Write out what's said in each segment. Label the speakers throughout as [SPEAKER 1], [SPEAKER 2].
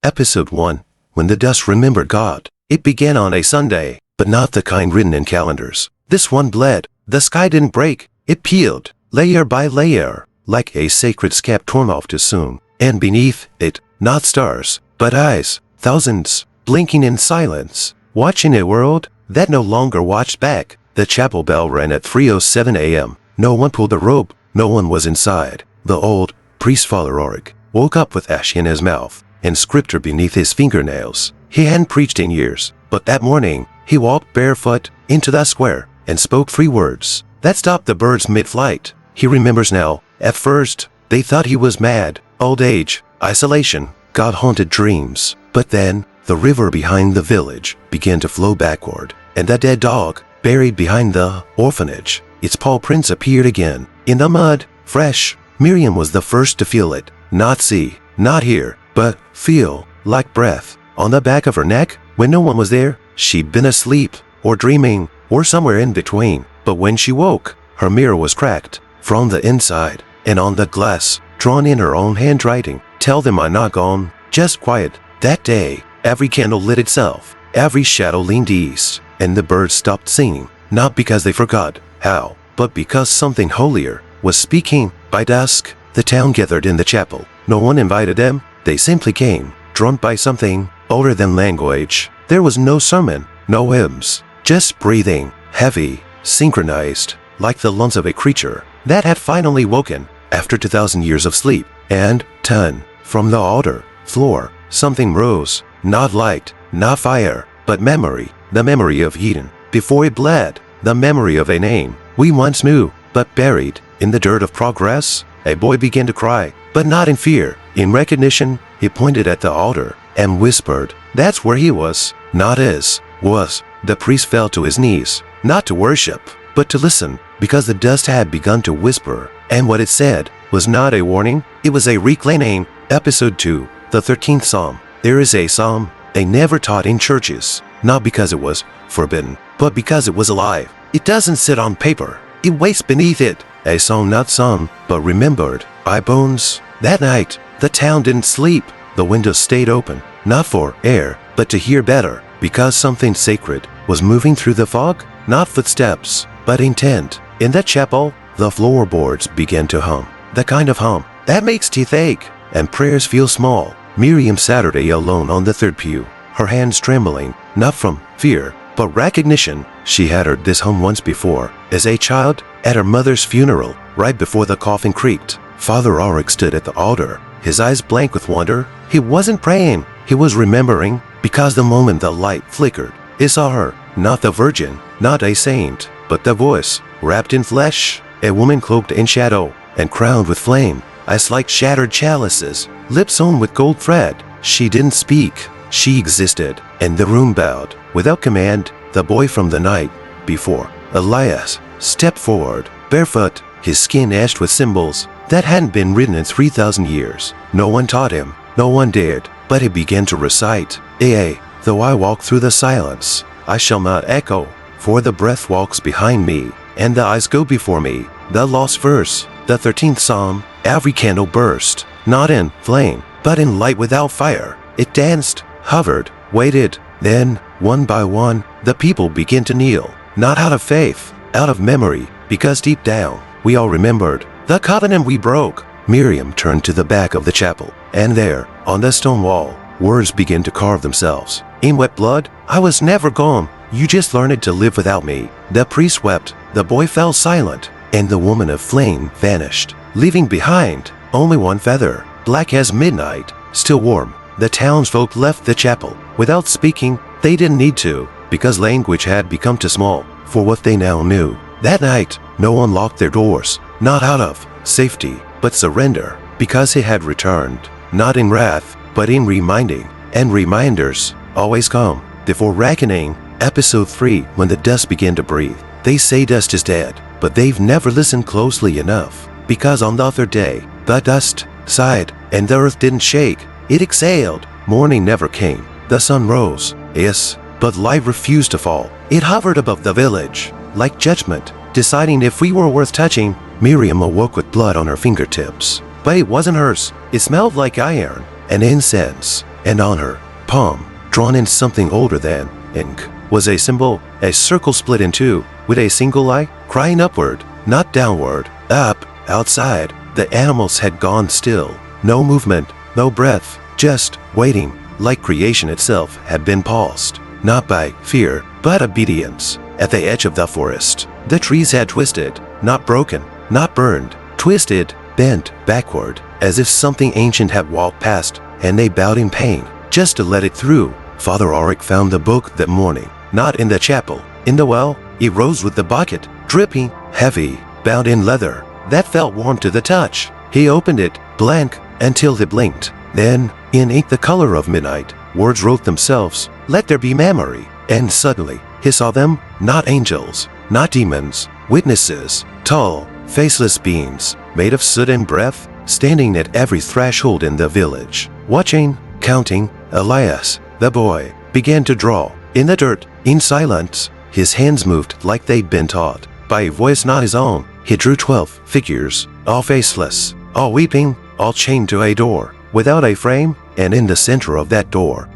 [SPEAKER 1] Episode 1. When the dust remembered God. It began on a Sunday, but not the kind written in calendars. This one bled. The sky didn't break. It peeled, layer by layer, like a sacred scab torn off too soon. And beneath it, not stars, but eyes, thousands, blinking in silence, watching a world that no longer watched back. The chapel bell rang at 3:07 a.m. No one pulled the rope. No one was inside. The old priest, Father Oric, woke up with ash in his mouth and scripture beneath his fingernails. He hadn't preached in years, but that morning he walked barefoot into the square and spoke 3 words that stopped the birds mid-flight. He remembers now. At first, they thought he was mad. Old age, isolation, God-haunted dreams. But then, the river behind the village began to flow backward, and the dead dog, buried behind the orphanage, its paw prints appeared again. In the mud, fresh. Miriam was the first to feel it. Not see, not hear, but feel, like breath, on the back of her neck. When no one was there, she'd been asleep, or dreaming, or somewhere in between. But when she woke, her mirror was cracked from the inside, and on the glass, drawn in her own handwriting, "Tell them I'm not gone, just quiet." That day, every candle lit itself, every shadow leaned east, and the birds stopped singing, not because they forgot how, but because something holier was speaking. By dusk, the town gathered in the chapel. No one invited them. They simply came, drawn by something older than language. There was no sermon, no hymns, just breathing, heavy, synchronized, like the lungs of a creature that had finally woken after 2,000 years of sleep. And, from the altar floor, something rose, not light, not fire, but memory, the memory of Eden. Before it bled, the memory of a name we once knew, but buried in the dirt of progress. A boy began to cry, but not in fear. In recognition, he pointed at the altar and whispered, "That's where he was." Not his, was. The priest fell to his knees, not to worship, but to listen, because the dust had begun to whisper, and what it said was not a warning, it was a reclaiming. Episode 2, the 13th Psalm. There is a psalm they never taught in churches, not because it was forbidden, but because it was alive. It doesn't sit on paper, it waits beneath it. A song not sung, but remembered by bones. That night, the town didn't sleep. The windows stayed open, not for air, but to hear better, because something sacred was moving through the fog, not footsteps, but intent. In that chapel, the floorboards began to hum, the kind of hum that makes teeth ache and prayers feel small. Miriam Saturday alone on the 3rd pew, her hands trembling, not from fear, but recognition. She had heard this hum once before, as a child, at her mother's funeral, right before the coffin creaked. Father Oric stood at the altar, his eyes blank with wonder. He wasn't praying, he was remembering, because the moment the light flickered, he saw her, not the Virgin, not a saint, but the voice, wrapped in flesh, a woman cloaked in shadow and crowned with flame, eyes like shattered chalices, lips sewn with gold thread. She didn't speak, she existed, and the room bowed. Without command, the boy from the night before, Elias, stepped forward, barefoot, his skin etched with symbols that hadn't been written in 3,000 years. No one taught him, no one dared, but he began to recite, though I walk through the silence, I shall not echo, for the breath walks behind me, and the eyes go before me." The lost verse, the 13th Psalm. Every candle burst, not in flame, but in light without fire. It danced, hovered, waited. Then, one by one, the people began to kneel, not out of faith, out of memory, because deep down, we all remembered the covenant we broke. Miriam turned to the back of the chapel, and there, on the stone wall, words began to carve themselves. In wet blood, "I was never gone, you just learned to live without me." The priest wept, the boy fell silent, and the woman of flame vanished, leaving behind only one feather, black as midnight, still warm. The townsfolk left the chapel. Without speaking, they didn't need to, because language had become too small for what they now knew. That night, no one locked their doors, not out of safety, but surrender, because he had returned, not in wrath, but in reminding, and reminders always come before reckoning. Episode 3. When the dust began to breathe. They say dust is dead, but they've never listened closely enough, because on the other day, the dust sighed, and the earth didn't shake. It exhaled. Morning never came. The sun rose, yes, but light refused to fall. It hovered above the village, like judgment, deciding if we were worth touching. Miriam awoke with blood on her fingertips, but it wasn't hers. It smelled like iron and incense, and on her palm, drawn in something older than ink, was a symbol, a circle split in two, with a single eye crying upward, not downward. Up, outside, the animals had gone still. No movement, no breath, just waiting, like creation itself had been paused, not by fear, but obedience. At the edge of the forest, the trees had twisted, not broken, not burned, twisted, bent backward, as if something ancient had walked past, and they bowed in pain, just to let it through. Father Auric found the book that morning, not in the chapel, in the well. He rose with the bucket, dripping, heavy, bound in leather, that felt warm to the touch. He opened it, blank, until it blinked. Then, in ink the color of midnight, words wrote themselves, "Let there be memory." And suddenly, he saw them, not angels, not demons, witnesses, tall, faceless beings, made of soot and breath, standing at every threshold in the village, watching, counting. Elias, the boy, began to draw, in the dirt, in silence. His hands moved like they'd been taught, by a voice not his own. He drew 12 figures, all faceless, all weeping, all chained to a door, without a frame, and in the center of that door,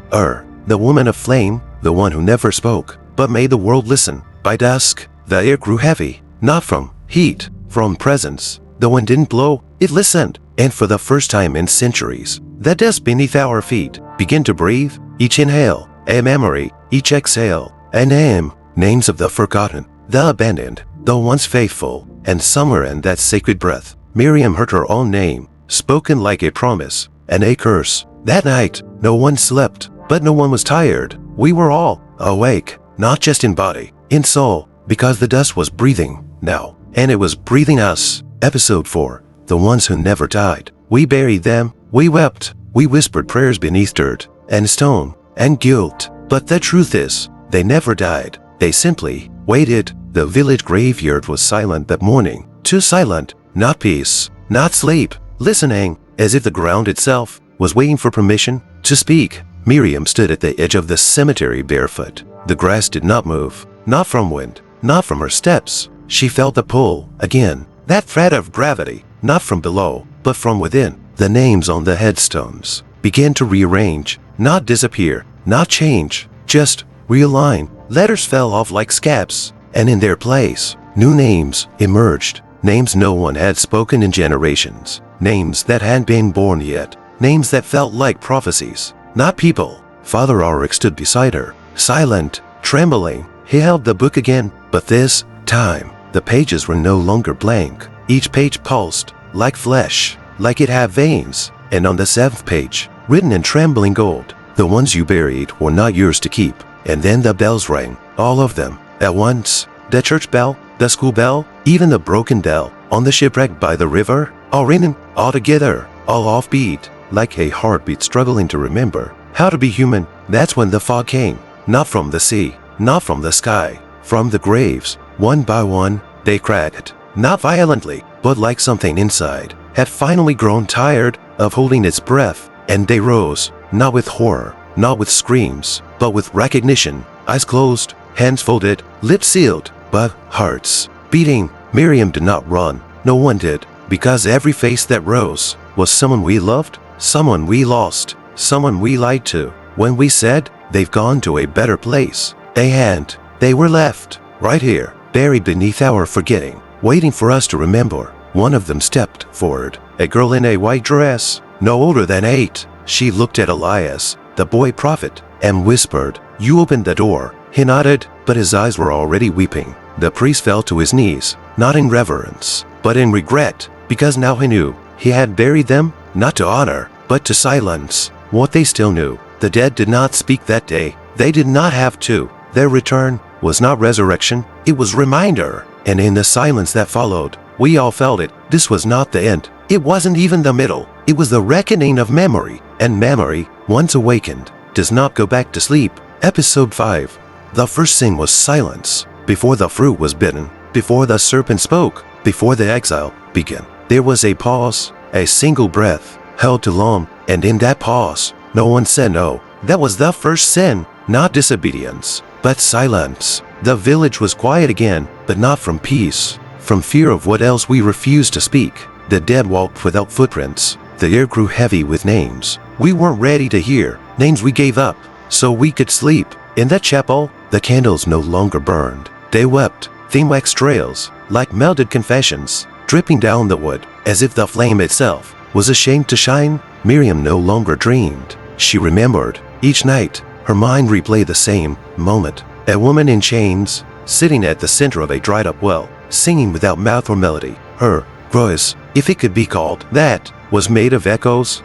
[SPEAKER 1] the woman of flame, the one who never spoke, but made the world listen. By dusk, the air grew heavy, not from heat, from presence. The wind didn't blow, it listened, and for the first time in centuries, the dust beneath our feet began to breathe. Each inhale, a memory, each exhale, a name, names of the forgotten, the abandoned, the once faithful. And somewhere in that sacred breath, Miriam heard her own name, spoken like a promise and a curse. That night, no one slept, but no one was tired. We were all awake, not just in body, in soul, because the dust was breathing now, and it was breathing us. Episode 4, The Ones Who Never Died. We buried them, we wept, we whispered prayers beneath dirt and stone and guilt. But the truth is, they never died. They simply waited. The village graveyard was silent that morning. Too silent, not peace, not sleep, listening, as if the ground itself was waiting for permission to speak. Miriam stood at the edge of the cemetery barefoot. The grass did not move, not from wind, not from her steps. She felt the pull again, that thread of gravity, not from below, but from within. The names on the headstones began to rearrange, not disappear, not change, just realign. Letters fell off like scabs, and in their place, new names emerged. Names no one had spoken in generations. Names that hadn't been born yet. Names that felt like prophecies, not people. Father Auric stood beside her, silent, trembling. He held the book again, but this time, the pages were no longer blank. Each page pulsed, like flesh, like it had veins. And on the 7th page, written in trembling gold, "The ones you buried were not yours to keep." And then the bells rang, all of them, at once. The church bell, the school bell, even the broken bell on the shipwreck by the river, all ringing, all together, all offbeat, like a heartbeat struggling to remember how to be human. That's when the fog came, not from the sea, not from the sky, from the graves. One by one, they cracked, not violently, but like something inside had finally grown tired of holding its breath. And they rose, not with horror, not with screams, but with recognition. Eyes closed, hands folded, lips sealed, but hearts beating. Miriam did not run. No one did, because every face that rose was someone we loved, someone we lost, someone we lied to. When we said, they've gone to a better place, they hadn't. They were left, right here, buried beneath our forgetting, waiting for us to remember. One of them stepped forward, a girl in a white dress, no older than 8. She looked at Elias, the boy prophet, and whispered, "You opened the door." He nodded, but his eyes were already weeping. The priest fell to his knees, not in reverence, but in regret, because now he knew he had buried them, not to honor, but to silence what they still knew. The dead did not speak that day. They did not have to. Their return was not resurrection, it was reminder. And in the silence that followed, we all felt it. This was not the end. It wasn't even the middle. It was the reckoning of memory. And memory, once awakened, does not go back to sleep. Episode 5. The first sin was silence. Before the fruit was bitten, before the serpent spoke, before the exile began, there was a pause, a single breath, held too long, and in that pause, no one said no. That was the first sin, not disobedience, but silence. The village was quiet again, but not from peace, from fear of what else we refused to speak. The dead walked without footprints. The air grew heavy with names we weren't ready to hear. names we gave up so we could sleep. In that chapel, the candles no longer burned. They wept, thin wax trails, like melted confessions, dripping down the wood, as if the flame itself was ashamed to shine. Miriam no longer dreamed. She remembered. Each night, her mind replayed the same moment. A woman in chains, sitting at the center of a dried-up well, singing without mouth or melody. Her voice, if it could be called that, was made of echoes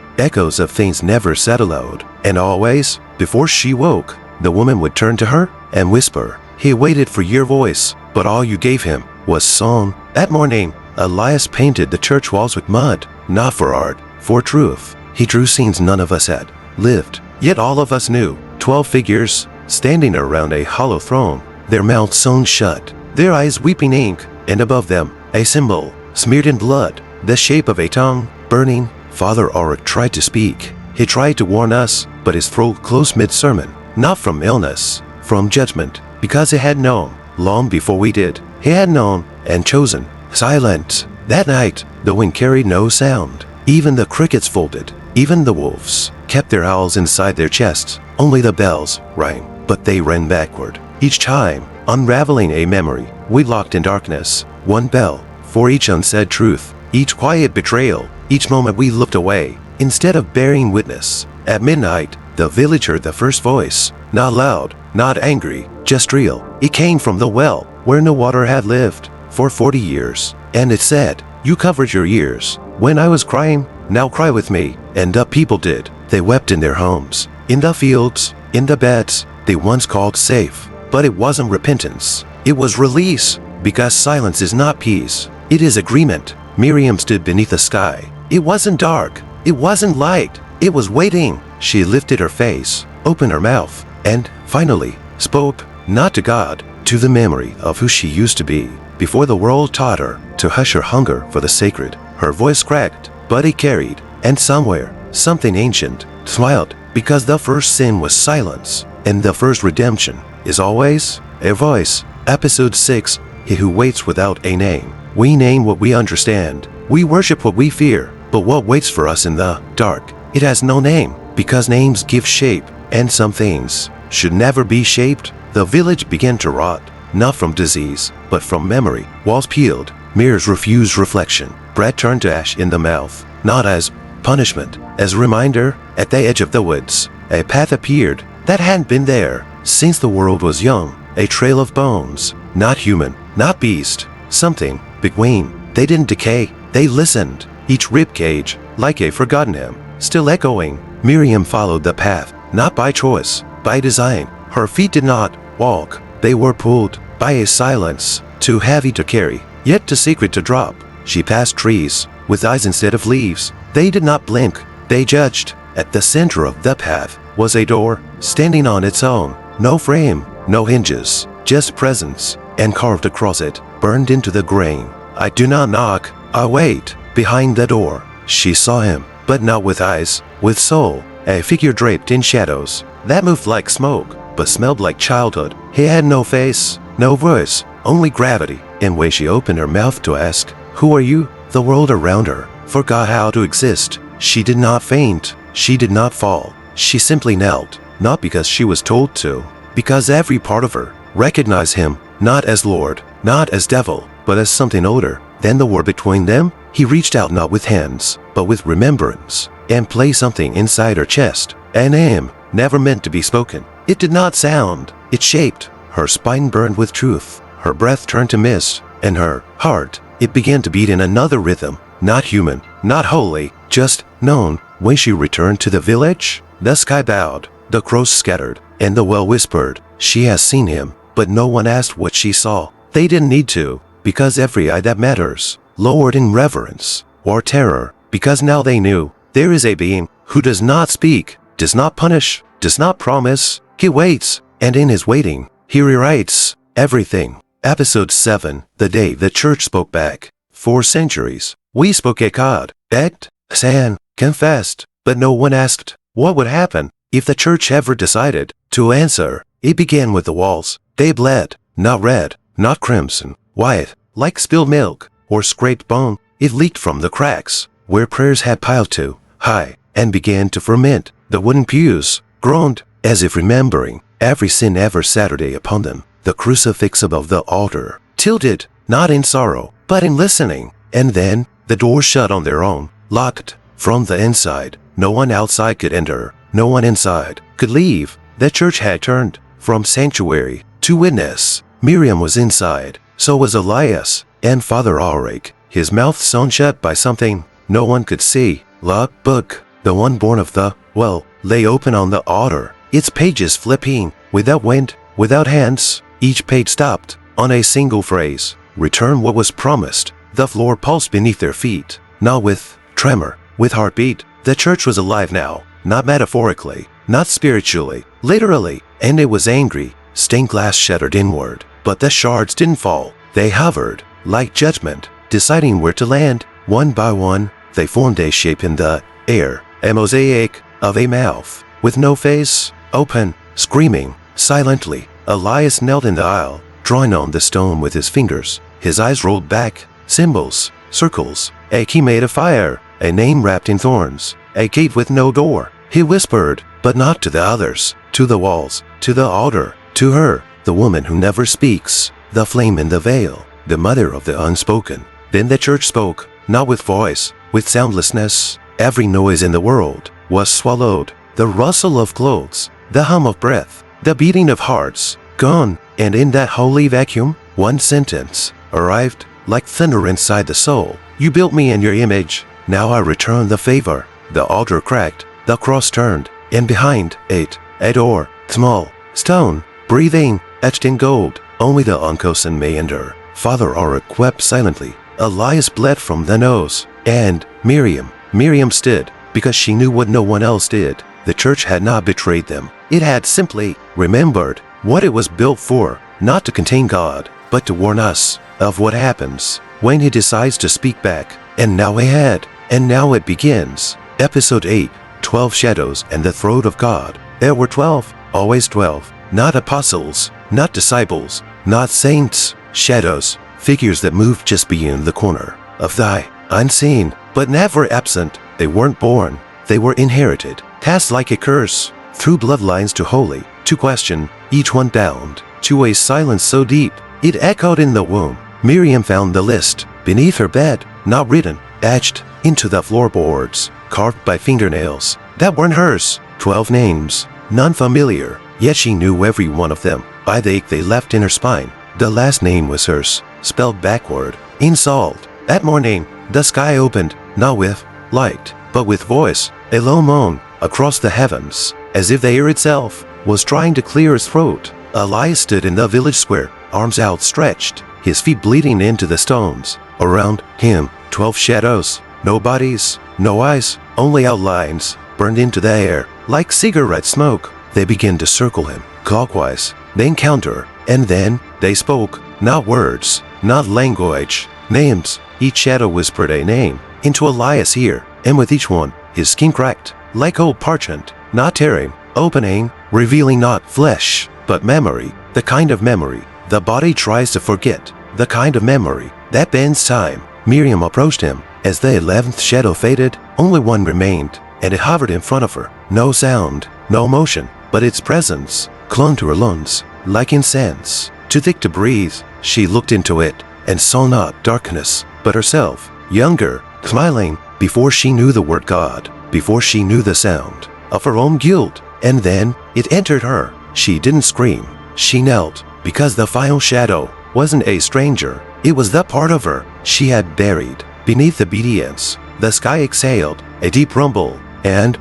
[SPEAKER 1] of things never said aloud. And always, before she woke, the woman would turn to her and whisper, "He waited for your voice, but all you gave him was song." That morning, Elias painted the church walls with mud, not for art, for truth. He drew scenes none of us had lived, yet all of us knew. 12 figures standing around a hollow throne, their mouths sewn shut, their eyes weeping ink, and above them, a symbol, smeared in blood, the shape of a tongue, burning. Father Auric tried to speak. He tried to warn us, but his throat closed mid-sermon, not from illness, from judgment, because he had known, long before we did. He had known and chosen silence. That night, the wind carried no sound. Even the crickets folded. Even the wolves kept their owls inside their chests. Only the bells rang, but they ran backward. Each chime, unraveling a memory we locked in darkness. One bell for each unsaid truth, each quiet betrayal, each moment we looked away instead of bearing witness. At midnight, the village heard the first voice, not loud, not angry, just real. It came from the well where no water had lived for 40 years, and it said, "You covered your ears when I was crying, now cry with me." And the people did. They wept in their homes, in the fields, in the beds they once called safe. But it wasn't repentance. It was release, because silence is not peace. It is agreement. Miriam stood beneath the sky. It wasn't dark. It wasn't light. It was waiting. She lifted her face, opened her mouth, and finally spoke, not to God, to the memory of who she used to be, before the world taught her to hush her hunger for the sacred. Her voice cracked, but it carried, and somewhere, something ancient smiled, because the first sin was silence, and the first redemption is always a voice. Episode 6, He Who Waits Without a Name. We name what we understand. We worship what we fear, but what waits for us in the dark? It has no name, because names give shape, and some things should never be shaped. The village began to rot, not from disease, but from memory. Walls peeled, mirrors refused reflection, bread turned to ash in the mouth, not as punishment, as a reminder. At the edge of the woods, a path appeared that hadn't been there since the world was young, a trail of bones, not human, not beast, something between. They didn't decay, they listened, each rib cage, like a forgotten hymn, still echoing. Miriam followed the path, not by choice, by design. Her feet did not walk, they were pulled by a silence too heavy to carry, yet too sacred to drop. She passed trees with eyes instead of leaves. They did not blink, they judged. At the center of the path was a door, standing on its own, no frame, no hinges, just presence, and carved across it, burned into the grain. I do not knock, I wait. Behind the door, she saw him, but not with eyes, with soul, a figure draped in shadows that moved like smoke, but smelled like childhood. He had no face, no voice, only gravity. And when she opened her mouth to ask, "Who are you?" the world around her forgot how to exist. She did not faint, she did not fall. She simply knelt, not because she was told to, because every part of her recognized him, not as Lord, not as devil, but as something older than the war between them. He reached out not with hands, but with remembrance, and placed something inside her chest, a name never meant to be spoken. It did not sound, it shaped. Her spine burned with truth, her breath turned to mist, and her heart, it began to beat in another rhythm, not human, not holy, just known. When she returned to the village, the sky bowed, the crows scattered, and the well whispered, "She has seen him." But no one asked what she saw. They didn't need to, because every eye that matters lowered in reverence or terror, because now they knew there is a being who does not speak, does not punish, does not promise. He waits, and in his waiting, he rewrites everything. Episode 7, The Day the Church Spoke Back. For centuries, we spoke a God, begged, sang, confessed, but no one asked what would happen if the church ever decided to answer. It began with the walls. They bled, not red, not crimson, white, like spilled milk or scraped bone. It leaked from the cracks where prayers had piled too high and began to ferment. The wooden pews groaned, as if remembering every sin ever Saturday upon them. The crucifix above the altar tilted, not in sorrow, but in listening. And then, the doors shut on their own, locked from the inside. No one outside could enter. No one inside could leave. The church had turned from sanctuary to witness. Miriam was inside. So was Elias and Father Ulrich, his mouth sewn shut by something no one could see. The book, the one born of the well, lay open on the altar, its pages flipping, without wind, without hands. Each page stopped on a single phrase. Return what was promised. The floor pulsed beneath their feet, not with tremor, with heartbeat. The church was alive now, not metaphorically, not spiritually, literally, and it was angry. Stained glass shattered inward, but the shards didn't fall. They hovered, like judgment, deciding where to land. One by one, they formed a shape in the air, a mosaic of a mouth, with no face, open, screaming, silently. Elias knelt in the aisle, drawing on the stone with his fingers. His eyes rolled back, symbols, circles, a key made of fire, a name wrapped in thorns, a gate with no door. He whispered, but not to the others, to the walls, to the altar, to her, the woman who never speaks, the flame in the veil, the mother of the unspoken. Then the church spoke, not with voice, with soundlessness. Every noise in the world was swallowed. The rustle of clothes, the hum of breath, the beating of hearts, gone. And in that holy vacuum, one sentence arrived like thunder inside the soul. You built me in your image. Now I return the favor. The altar cracked, the cross turned, and behind it, a door, small, stone, breathing, etched in gold. Only the unchosen may enter. Father Ulrich wept silently. Elias bled from the nose. And Miriam stood, because she knew what no one else did. The church had not betrayed them. It had simply remembered what it was built for, not to contain God, but to warn us of what happens when He decides to speak back. And now ahead, and now it begins. Episode 8, 12 Shadows and the Throat of God. There were 12, always 12, not apostles, not disciples, not saints, shadows, figures that moved just beyond the corner of the eye, unseen, but never absent. They weren't born, they were inherited, passed like a curse, through bloodlines to holy, to question, each one bound to a silence so deep, it echoed in the womb. Miriam found the list beneath her bed, not written, etched into the floorboards, carved by fingernails that weren't hers. 12 names, none familiar, yet she knew every one of them by the ache they left in her spine. The last name was hers, spelled backward, in salt. That morning, the sky opened, not with light, but with voice, a low moan across the heavens, as if the air itself was trying to clear his throat. Elias stood in the village square, arms outstretched, his feet bleeding into the stones. Around him, 12 shadows, no bodies, no eyes, only outlines, burned into the air like cigarette smoke. They began to circle him, clockwise, then counter, and then they spoke, not words, not language, names. Each shadow whispered a name into Elias' ear, and with each one, his skin cracked, like old parchment, not tearing, opening, revealing not flesh, but memory, the kind of memory the body tries to forget, the kind of memory that bends time. Miriam approached him. As the 11th shadow faded, only one remained, and it hovered in front of her. No sound, no motion, but its presence clung to her lungs like incense, too thick to breathe. She looked into it and saw not darkness, but herself, younger, smiling, before she knew the word God, before she knew the sound of her own guilt. And then it entered her. She didn't scream. She knelt, because the final shadow wasn't a stranger. It was the part of her she had buried beneath obedience. The sky exhaled a deep rumble, and,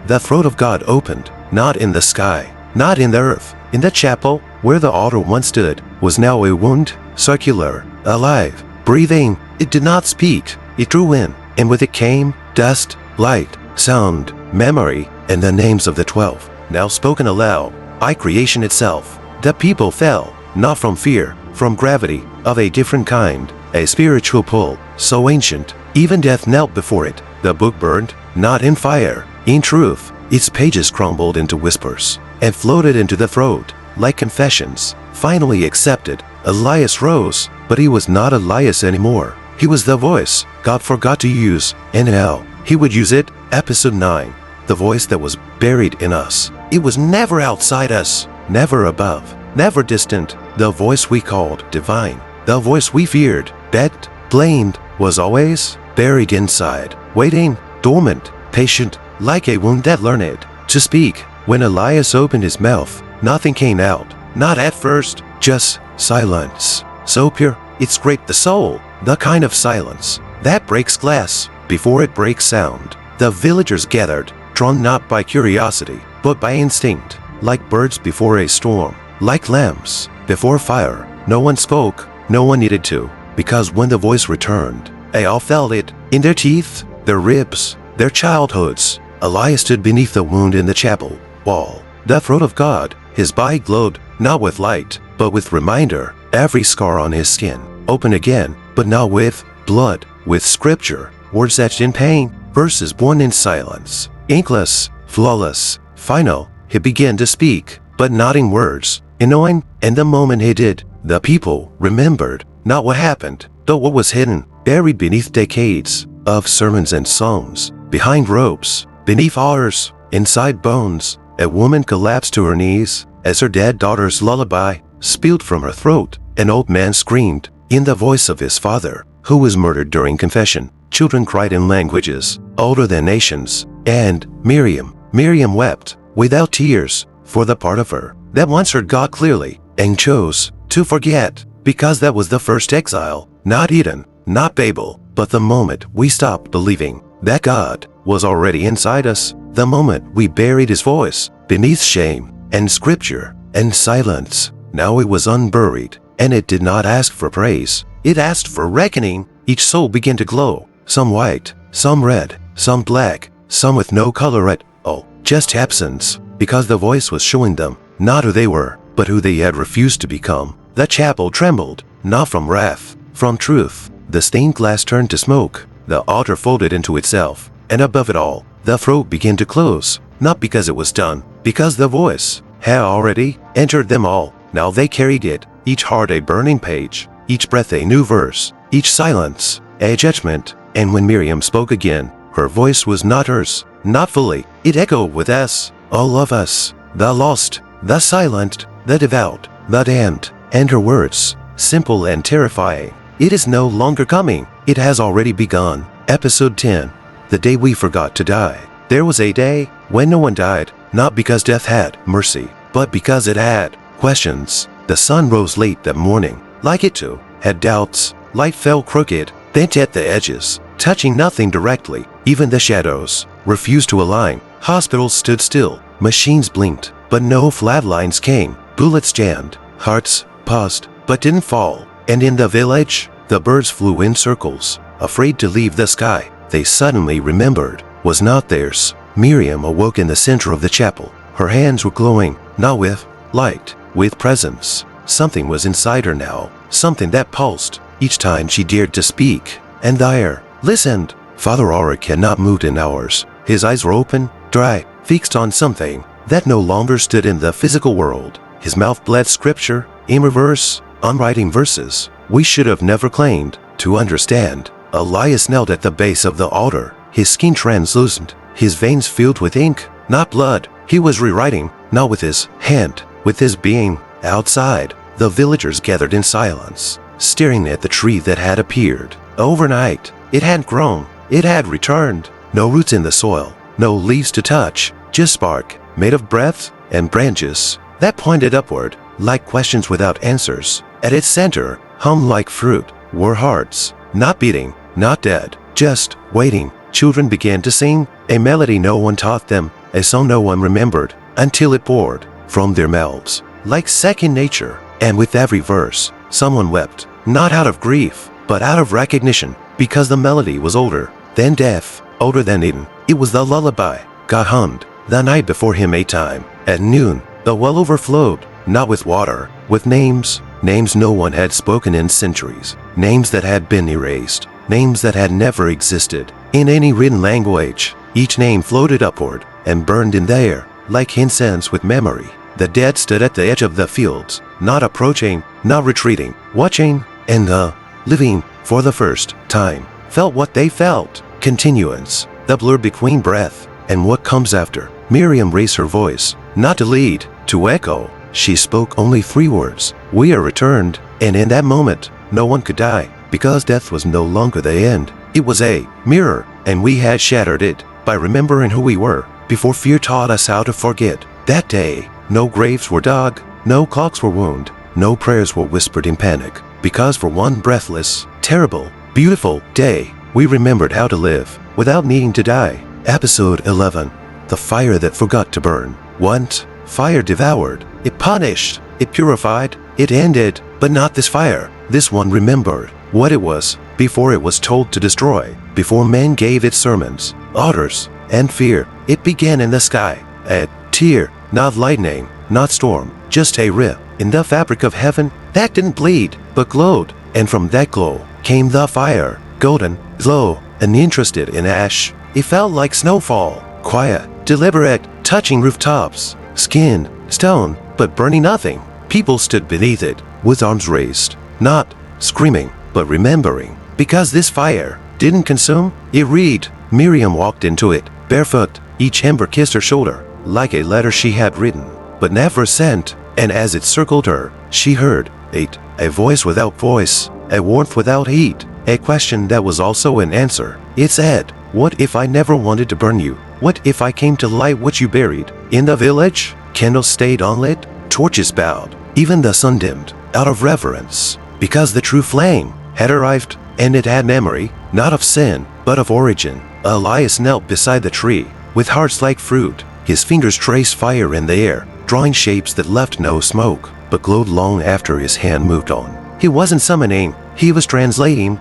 [SPEAKER 1] the throat of God opened, not in the sky, not in the earth. In the chapel, where the altar once stood, was now a wound, circular, alive, breathing. It did not speak. It drew in, and with it came dust, light, sound, memory, and the names of the 12, now spoken aloud. By creation itself, the people fell, not from fear, from gravity, of a different kind, a spiritual pull, so ancient, even death knelt before it. The book burned, not in fire, in truth. Its pages crumbled into whispers, and floated into the throat, like confessions, finally accepted. Elias rose, but he was not Elias anymore. He was the voice God forgot to use, and now He would use it. Episode 9, the voice that was buried in us. It was never outside us, never above, never distant. The voice we called divine, the voice we feared, begged, blamed, was always buried inside, waiting, dormant, patient, like a wound that learned to speak. When Elias opened his mouth, nothing came out, not at first, just silence. So pure, it scraped the soul, the kind of silence that breaks glass before it breaks sound. The villagers gathered, drawn not by curiosity, but by instinct, like birds before a storm, like lambs before fire. No one spoke, no one needed to, because when the voice returned, they all felt it in their teeth, their ribs, their childhoods. Elias stood beneath the wound in the chapel wall, the throat of God. His body glowed, not with light, but with reminder. Every scar on his skin, open again, but not with blood, with scripture, words etched in pain, verses born in silence, inkless, flawless, final. He began to speak, but not in words, in knowing, and the moment he did, the people remembered, not what happened, but what was hidden, buried beneath decades of sermons and songs, behind robes, beneath altars, inside bones. A woman collapsed to her knees as her dead daughter's lullaby spilled from her throat. An old man screamed in the voice of his father, who was murdered during confession. Children cried in languages older than nations, and Miriam wept without tears for the part of her that once heard God clearly and chose to forget, because that was the first exile, not Eden, not Babel, but the moment we stopped believing that God was already inside us, the moment we buried his voice beneath shame and scripture and silence. Now it was unburied, and it did not ask for praise. It asked for reckoning. Each soul began to glow, some white, some red, some black, some with no color at all, just absence, because the voice was showing them not who they were, but who they had refused to become. The chapel trembled, not from wrath, from truth. The stained glass turned to smoke, the altar folded into itself, and above it all, the throat began to close, not because it was done, because the voice had already entered them all. Now they carried it, each heart a burning page, each breath a new verse, each silence a judgment. And when Miriam spoke again, her voice was not hers, not fully. It echoed with us, all of us, the lost, the silent, the devout, the damned. And her words, simple and terrifying: it is no longer coming, it has already begun. Episode 10. The day we forgot to die. There was a day when no one died, not because death had mercy, but because it had questions. The sun rose late that morning, like it too had doubts. Light fell crooked, bent at the edges, touching nothing directly. Even the shadows refused to align. Hospitals stood still, machines blinked, but no flat lines came. Bullets jammed, hearts paused, but didn't fall. And in the village, the birds flew in circles, afraid to leave the sky they suddenly remembered was not theirs. Miriam awoke in the center of the chapel. Her hands were glowing, not with light, with presence. Something was inside her now, something that pulsed each time she dared to speak. And the air listened. Father Ulrich had not moved in hours. His eyes were open, dry, fixed on something that no longer stood in the physical world. His mouth bled scripture, in reverse, unwriting verses we should have never claimed to understand. Elias knelt at the base of the altar, his skin translucent, his veins filled with ink, not blood. He was rewriting, not with his hand, with his being. Outside, the villagers gathered in silence, staring at the tree that had appeared overnight. It hadn't grown, it had returned. No roots in the soil, no leaves to touch, just bark, made of breath and branches that pointed upward, like questions without answers. At its center, hung like fruit, were hearts, not beating, not dead, just waiting. Children began to sing, a melody no one taught them, a song no one remembered, until it poured from their mouths, like second nature. And with every verse, someone wept, not out of grief, but out of recognition, because the melody was older than death, older than Eden. It was the lullaby God hummed the night before he made time. At noon, the well overflowed, not with water, with names no one had spoken in centuries, names that had been erased, names that had never existed in any written language. Each name floated upward and burned in the air like incense with memory. The dead stood at the edge of the fields, not approaching, not retreating, watching, and the living, for the first time, felt what they felt. Continuance, the blur between breath and what comes after. Miriam raised her voice, not to lead, to echo. She spoke only 3 words. We are returned. And in that moment, no one could die, because death was no longer the end. It was a mirror, and we had shattered it by remembering who we were, before fear taught us how to forget. That day, no graves were dug, no clocks were wound, no prayers were whispered in panic, because for one breathless, terrible, beautiful day, we remembered how to live without needing to die. Episode 11. The fire that forgot to burn. Once, fire devoured, it punished, it purified, it ended, but not this fire. This one remembered what it was before it was told to destroy, before men gave it sermons, orders, and fear. It began in the sky, a tear, not lightning, not storm, just a rip in the fabric of heaven that didn't bleed, but glowed, and from that glow came the fire, golden, slow, and interested in ash. It felt like snowfall, quiet, deliberate, touching rooftops, skin, stone, but burning nothing. People stood beneath it, with arms raised, not screaming, but remembering. Because this fire didn't consume, it read. Miriam walked into it, barefoot. Each ember kissed her shoulder, like a letter she had written, but never sent. And as it circled her, she heard a voice without voice, a warmth without heat, a question that was also an answer. It said, what if I never wanted to burn you? What if I came to light what you buried? In the village, candles stayed unlit, torches bowed, even the sun dimmed, out of reverence, because the true flame had arrived, and it had memory, not of sin, but of origin. Elias knelt beside the tree, with hearts like fruit. His fingers traced fire in the air, drawing shapes that left no smoke, but glowed long after his hand moved on. He wasn't summoning, he was translating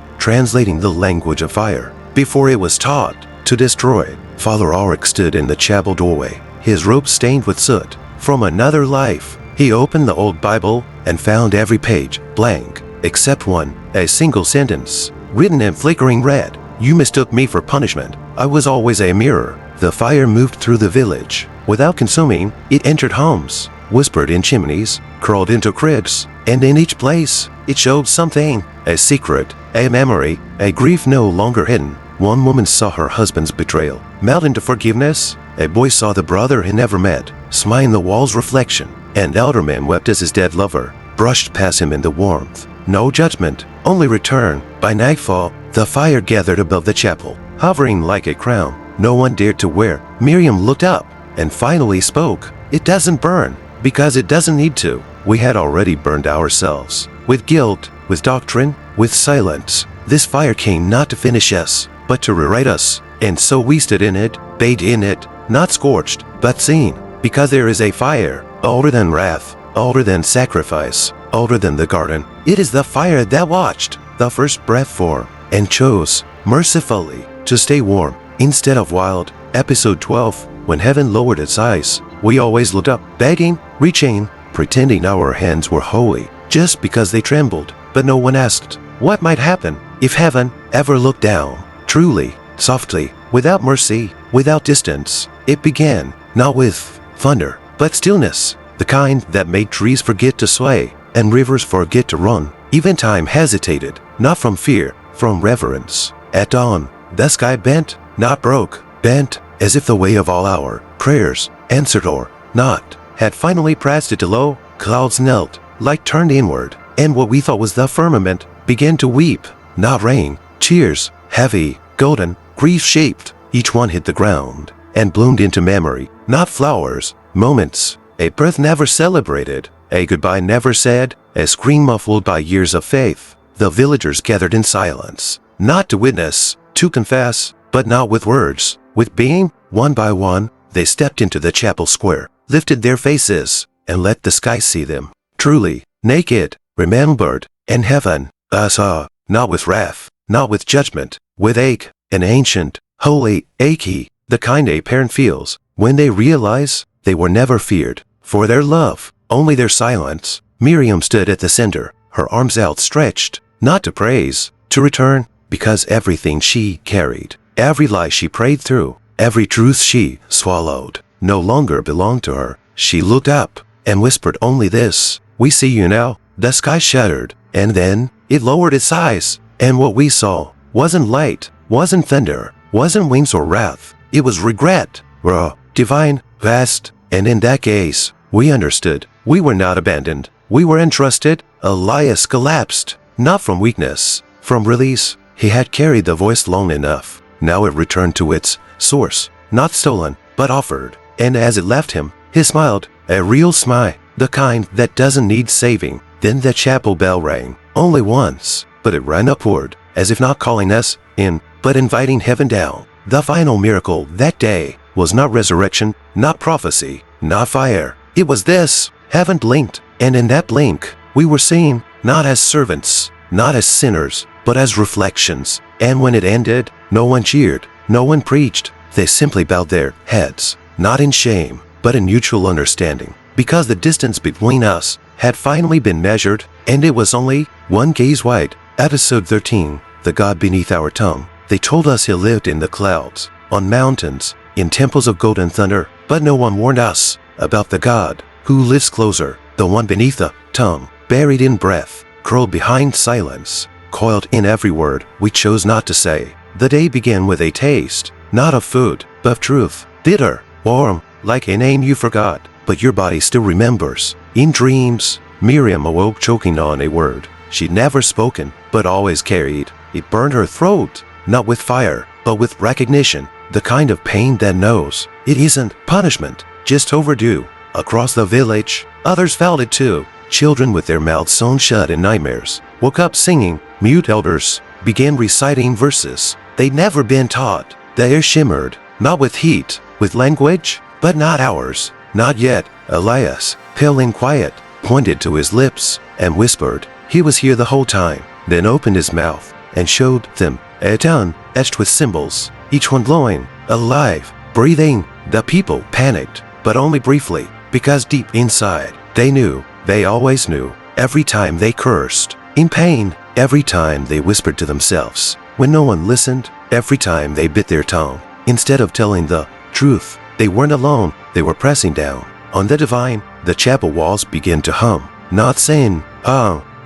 [SPEAKER 1] the language of fire, before it was taught to destroy. Father Ulrich stood in the chapel doorway, his robe stained with soot. From another life, he opened the old Bible and found every page blank, except one, a single sentence, written in flickering red. You mistook me for punishment. I was always a mirror. The fire moved through the village. Without consuming, it entered homes, whispered in chimneys, crawled into cribs, and in each place, it showed something, a secret, a memory, a grief no longer hidden. One woman saw her husband's betrayal, melt into forgiveness. A boy saw the brother he never met, smile in the wall's reflection. An elder man wept as his dead lover brushed past him in the warmth. No judgment, only return. By nightfall, the fire gathered above the chapel, hovering like a crown no one dared to wear. Miriam looked up and finally spoke. It doesn't burn, because it doesn't need to. We had already burned ourselves, with guilt, with doctrine, with silence. This fire came not to finish us, but to rewrite us. And so we stood in it, bathed in it, not scorched, but seen, because there is a fire, older than wrath, older than sacrifice, older than the garden. It is the fire that watched the first breath form, and chose, mercifully, to stay warm, instead of wild. Episode 12. When heaven lowered its eyes, we always looked up, begging, reaching, pretending our hands were holy, just because they trembled. But no one asked, what might happen if heaven ever looked down? Truly, softly, without mercy, without distance. It began, not with thunder, but stillness, the kind that made trees forget to sway, and rivers forget to run. Even time hesitated, not from fear, from reverence. At dawn, the sky bent, not broke, bent, as if the way of all our prayers, answered or not, had finally pressed it to low. Clouds knelt, light turned inward, and what we thought was the firmament began to weep. Not rain, tears, heavy, golden, grief-shaped. Each one hit the ground and bloomed into memory, not flowers, moments, a birth never celebrated, a goodbye never said, a scream muffled by years of faith. The villagers gathered in silence, not to witness, to confess, but not with words, with being. One by one, they stepped into the chapel square, lifted their faces, and let the sky see them. Truly, naked, remembered, and heaven saw, not with wrath, not with judgment, with ache, an ancient, holy, achy, the kind a parent feels when they realize they were never feared for their love, only their silence. Miriam stood at the center, her arms outstretched, not to praise, to return, because everything she carried, every lie she prayed through, every truth she swallowed, no longer belonged to her. She looked up and whispered only this, we see you now. The sky shuddered, and then it lowered its eyes, and what we saw wasn't light, wasn't thunder, wasn't wings or wrath. It was regret, raw, divine, vast, And in that case, we understood. We were not abandoned. We were entrusted. Elias collapsed, not from weakness, from release. He had carried the voice long enough. Now it returned to its source, not stolen, but offered. And as it left him, he smiled, a real smile, the kind that doesn't need saving. Then the chapel bell rang, only once, but it rang upward, as if not calling us in, but inviting heaven down. The final miracle that day was not resurrection, not prophecy, not fire. It was this. Heaven blinked, and in that blink, we were seen, not as servants, not as sinners, but as reflections. And when it ended, no one cheered, no one preached. They simply bowed their heads, not in shame, but in mutual understanding, because the distance between us had finally been measured, and it was only one gaze wide. Episode 13, The God Beneath Our Tongue. They told us he lived in the clouds, on mountains, in temples of golden thunder, but no one warned us about the God who lives closer, the one beneath the tongue, buried in breath, curled behind silence, coiled in every word we chose not to say. The day began with a taste, not of food, but of truth, bitter, warm, like a name you forgot, but your body still remembers. In dreams, Miriam awoke choking on a word she'd never spoken, but always carried. It burned her throat, not with fire, but with recognition, the kind of pain that knows it isn't punishment, just overdue. Across the village, others felt it too. Children with their mouths sewn shut in nightmares woke up singing. Mute elders began reciting verses they'd never been taught. The air shimmered, not with heat, with language, but not ours. Not yet. Elias, pale and quiet, pointed to his lips and whispered, he was here the whole time, then opened his mouth and showed them a tongue etched with symbols, each one glowing, alive, breathing. The people panicked, but only briefly, because deep inside, they knew, they always knew, every time they cursed, in pain, every time they whispered to themselves, when no one listened, every time they bit their tongue, instead of telling the truth. They weren't alone, they were pressing down. On the divine, the chapel walls began to hum, not saying,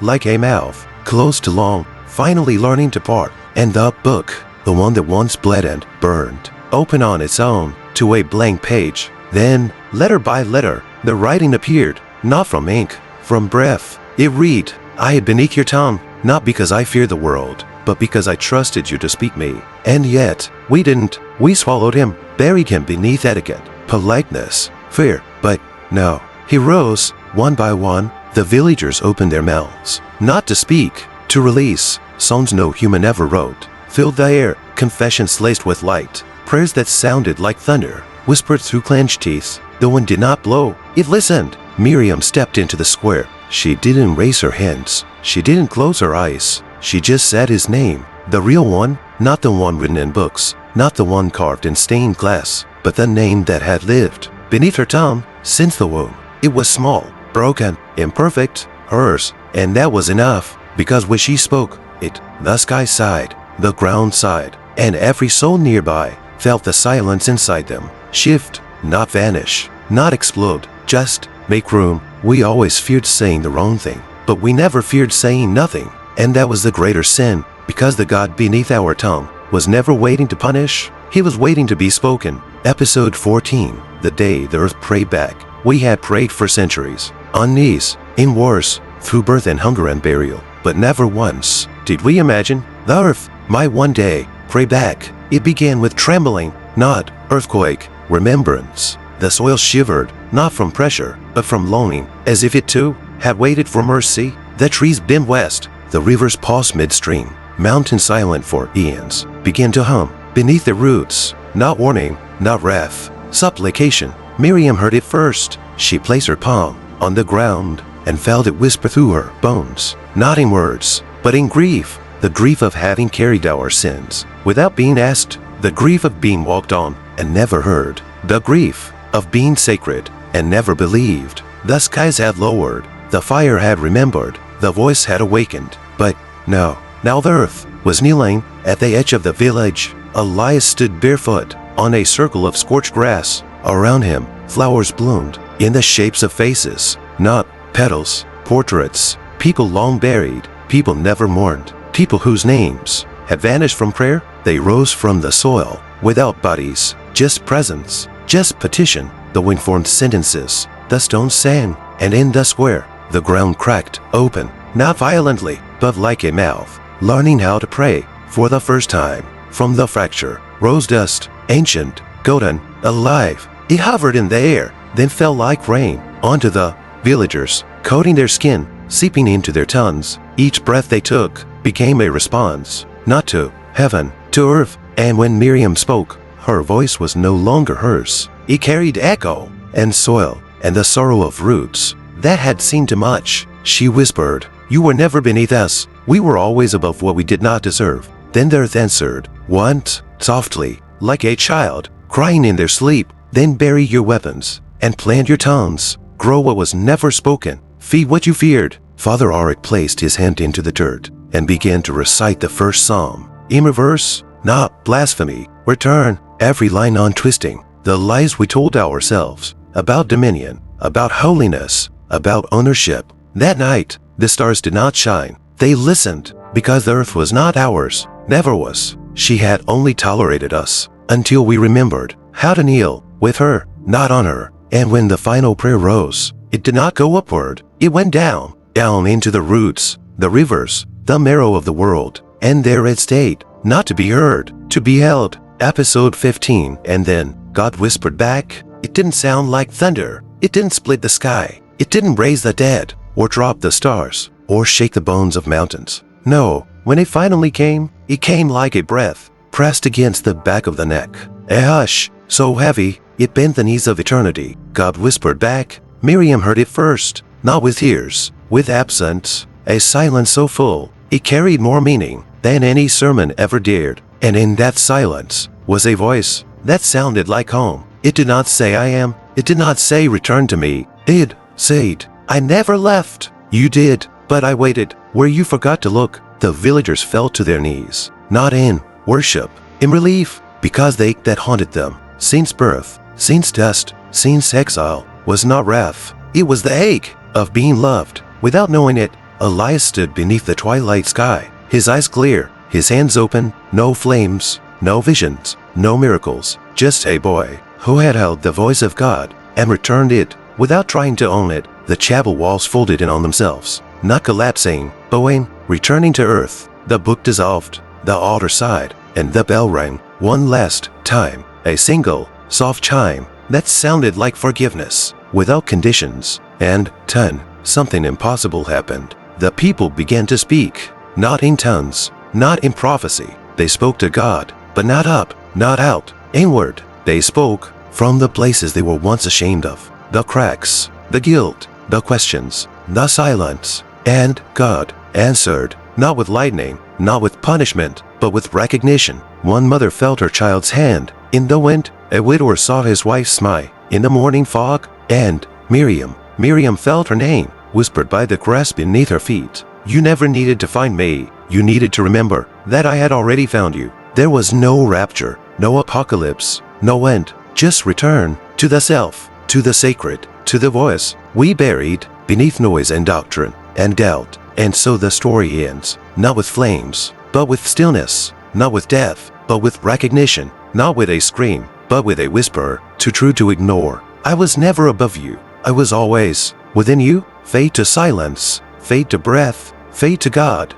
[SPEAKER 1] like a mouth, closed too long, finally learning to part. And the book, the one that once bled and burned, opened on its own to a blank page. Then, letter by letter, the writing appeared, not from ink, from breath. It read, I had beneath your tongue, not because I fear the world, but because I trusted you to speak me. And yet, we didn't. We swallowed him, buried him beneath etiquette, politeness, fear. But no. He rose, one by one. The villagers opened their mouths, not to speak, to release. Songs no human ever wrote filled the air, confessions laced with light, prayers that sounded like thunder, whispered through clenched teeth. The wind did not blow, it listened. Miriam stepped into the square. She didn't raise her hands. She didn't close her eyes. She just said his name, the real one, not the one written in books, not the one carved in stained glass, but the name that had lived beneath her tongue since the womb. It was small, broken, imperfect, hers, and that was enough, because when she spoke it, the sky sighed, the ground sighed, and every soul nearby felt the silence inside them shift, not vanish, not explode, just make room. We always feared saying the wrong thing, but we never feared saying nothing, and that was the greater sin, because the God beneath our tongue was never waiting to punish, he was waiting to be spoken. Episode 14, the day the earth prayed back. We had prayed for centuries, on knees, in wars, through birth and hunger and burial, but never once did we imagine the earth might one day pray back. It began with trembling, not earthquake, remembrance. The soil shivered, not from pressure, but from longing, as if it too had waited for mercy. The trees bent west, the rivers paused midstream, mountains silent for eons began to hum beneath their roots, not warning, not wrath, supplication. Miriam heard it first. She placed her palm on the ground and felt it whisper through her bones, not in words, but in grief, the grief of having carried our sins without being asked, the grief of being walked on and never heard, the grief of being sacred and never believed. The skies had lowered, the fire had remembered, the voice had awakened, but no. Now the earth was kneeling at the edge of the village. Elias stood barefoot on a circle of scorched grass. Around him, flowers bloomed in the shapes of faces, not petals, portraits, people long buried, people never mourned, people whose names had vanished from prayer. They rose from the soil without bodies, just presence, just petition. The wind formed sentences, the stones sang, and in the square, the ground cracked open, not violently, but like a mouth, learning how to pray for the first time. From the fracture rose dust, ancient, golden, alive. It hovered in the air, then fell like rain onto the villagers, coating their skin, seeping into their tongues. Each breath they took became a response, not to heaven, to earth. And when Miriam spoke, her voice was no longer hers. It carried echo and soil and the sorrow of roots that had seen too much. She whispered, "You were never beneath us. We were always above what we did not deserve." Then the earth answered, "Want," softly, like a child, crying in their sleep. "Then bury your weapons and plant your tongues. Grow what was never spoken. Feed what you feared." Father Auric placed his hand into the dirt and began to recite the first psalm. In reverse, not blasphemy. Return, every line untwisting the lies we told ourselves about dominion, about holiness, about ownership. That night, the stars did not shine. They listened because the earth was not ours, never was. She had only tolerated us until we remembered how to kneel with her, not on her. And when the final prayer rose, it did not go upward. It went down, down into the roots, the rivers, the marrow of the world. And there it stayed, not to be heard, to be held. Episode 15. And then God whispered back. It didn't sound like thunder. It didn't split the sky. It didn't raise the dead, or drop the stars, or shake the bones of mountains. No, when it finally came, it came like a breath, pressed against the back of the neck. A hush, so heavy, it bent the knees of eternity. God whispered back. Miriam heard it first, not with tears, with absence. A silence so full, it carried more meaning than any sermon ever dared. And in that silence was a voice that sounded like home. It did not say I am. It did not say return to me. It said, I never left. You did, but I waited where you forgot to look. The villagers fell to their knees, not in worship, in relief, because the ache that haunted them since birth, since dust, since exile, was not wrath. It was the ache of being loved. Without knowing it, Elias stood beneath the twilight sky, his eyes clear, his hands open, no flames, no visions, no miracles, just a boy who had held the voice of God and returned it without trying to own it. The chapel walls folded in on themselves, not collapsing, bowing, returning to earth. The book dissolved, the altar sighed, and the bell rang one last time, a single, soft chime that sounded like forgiveness, without conditions. And then, something impossible happened. The people began to speak, not in tongues, not in prophecy. They spoke to God, but not up, not out, inward. They spoke from the places they were once ashamed of, the cracks, the guilt, the questions, the silence. And God answered, not with lightning, not with punishment, but with recognition. One mother felt her child's hand in the wind. A widower saw his wife smile in the morning fog. And Miriam felt her name whispered by the grass beneath her feet. You never needed to find me. You needed to remember that I had already found you. There was no rapture, no apocalypse, no end. Just return to the self, to the sacred, to the voice we buried beneath noise and doctrine and doubt. And so the story ends, not with flames, but with stillness, not with death, but with recognition, not with a scream, but with a whisper, too true to ignore. I was never above you. I was always within you. Fade to silence, fade to breath, fade to God.